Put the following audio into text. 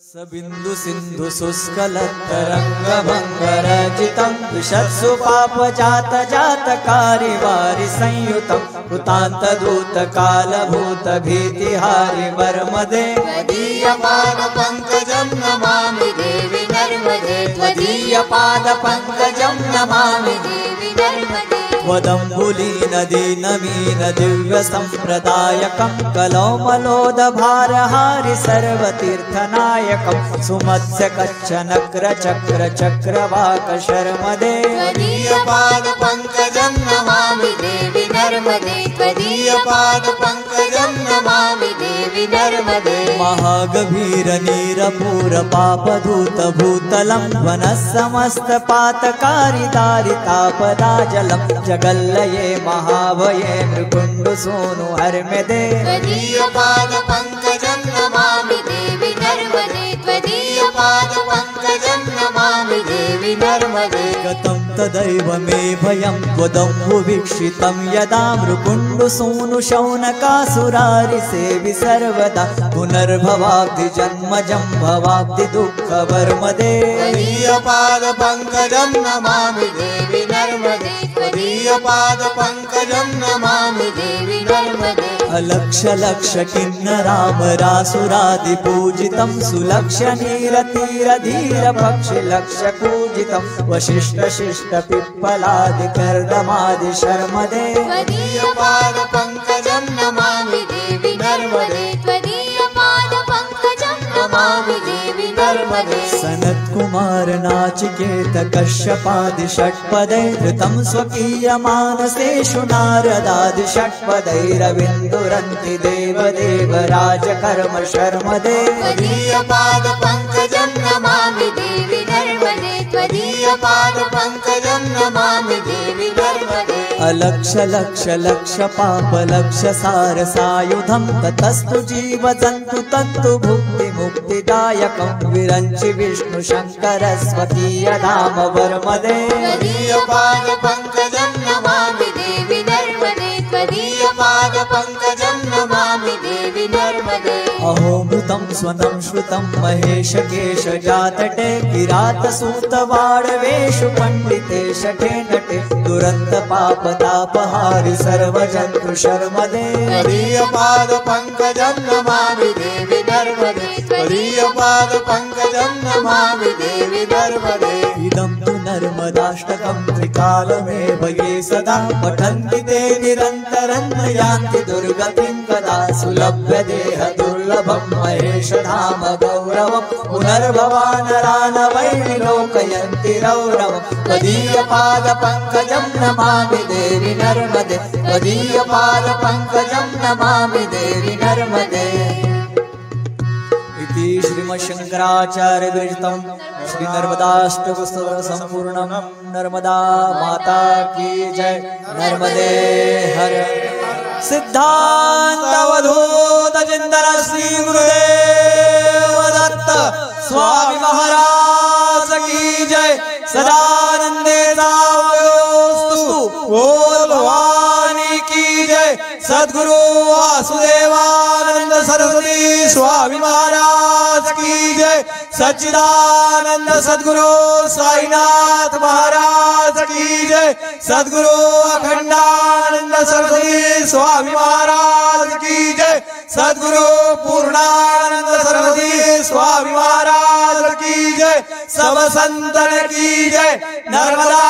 सबिंदु सिंधु शुष्कलतरंगभंगरजितं विशत्सु पाप जात जातकारी वारि संयुतं कृतांत दूत काल भूत भीतिहारि वर्मदे त्वदीय पाद पंकजं नमामि देवी नर्मदे त्वदीय पाद पंकजं नमामि देवी नर्मदे वदम्बुली नदी नवीन दिव्य संप्रदायकं कलौमलोद भारहारि सर्वतीर्थनायकं सुमत्स्य कच्छ नक्र चक्र चक्रवाक शर्मदे त्वदीय पाद पंकजं नमामि देवी नर्मदे त्वदीय पाद पंकजं नमामि देवी नर्मदे महागभीर नीरपूर पापधूत भूतलं वनः समस्त पातकारी दारितापदाजलं जगल्लये महाभये मृकुण्ड सोनु हर्म्यदे त्वदीय पाद पंकजं नमामि देवी नर्मदे त्वदीय पाद पंकजं नमामि देवी नर्मदे गतं तदैव मे भयं त्वदम्बु वीक्षितं यदा मृकुण्ड सोनु शौनकासुरारि सेवि सर्वदा पुनर्भवाब्धि जन्मजं भवाब्धि दुःखवर्मदे त्वदीय पाद पंकजं नमामि देवी नर्मदे त्वदीय पाद पंकजं नमामि देवी नर्मदे अलक्ष लक्ष किन्नरामरासुरादि पूजितं सुलक्ष नीरतीर धीर पक्षि लक्ष पूजितं वशिष्ठ शिष्ट पिप्पलादि कर्दमादि शर्मदे त्वदीय पाद पंकजं नमामि देवी नर्मदे त्वदीय पाद पंकजं नमामि देवी नर्मदे सनत कुमार नाचिकेत कश्यपादि षट्पदै धृतं स्वकीय मानसेषु नारदादि षट्पदैरविन्दुरन्ति देवदेव राजकर्म शर्मदे त्वदीय पाद पंकजं नमामि देवी नर्मदे त्वदीय पाद पंकजं नमामि देवी नर्मदे अलक्ष लक्ष लक्ष पाप लक्ष सार सायुधं ततस्तु जीव जन्तु तत्तु भुक्ति मुक्तिदायकं विरञ्चि विष्णु शंकर स्वकीय धाम वर्मदे त्वदीय पाद पंकजं नमामि देवी नर्मदे त्वदीय पाद पंकजं नमामि देवी नर्मदे अहो मृतं स्वनं श्रुतं महेश केश जातटे किरात सूत वाडवेषु पंडितेश नटे दुरंत पाप तापहारि सर्वजन्तु शर्मदे त्वदीय पाद पंकजं नमामि देवी नर्मदे त्वदीय पाद पंकजं नमामि देवी नर्मदे इदं तु नर्मदाष्टकं त्रिकालमेव ये सदा पठन्ति ते निरन्तरं न यान्ति दुर्गतिं कदा सुलभ्य देह दुर्लभं महेश धाम गौरवं पुनर्भवानरान वै विलोकयन्ति रौरवं त्वदीय पाद पंकजं नमामि देवी नर्मदे त्वदीय पाद पंकजं नमामि देवी नर्मदे इति श्रीमच्छंकराचार्य विरचितं श्री नर्मदाष्टकस्तोत्र संपूर्णं नर्मदा माता की जय नर्मदे हर सिद्धांत अवधूत चिंतन श्री गुरुदेव दत्त स्वामी महाराज की जय सदानंदे सावयोस्तु बोल भवानी की जय सद्गुरु वासुदेवानंद सरस्वती स्वामी महाराज की जय सच्चिदानंद सद्गुरु साईनाथ महाराज की जय सद्गुरु अखंडानंद सरस्वती स्वामी महाराज की जय सद्गुरु पूर्णानंद सरस्वती स्वामी महाराज की जय सब संतन की जय नर्मदा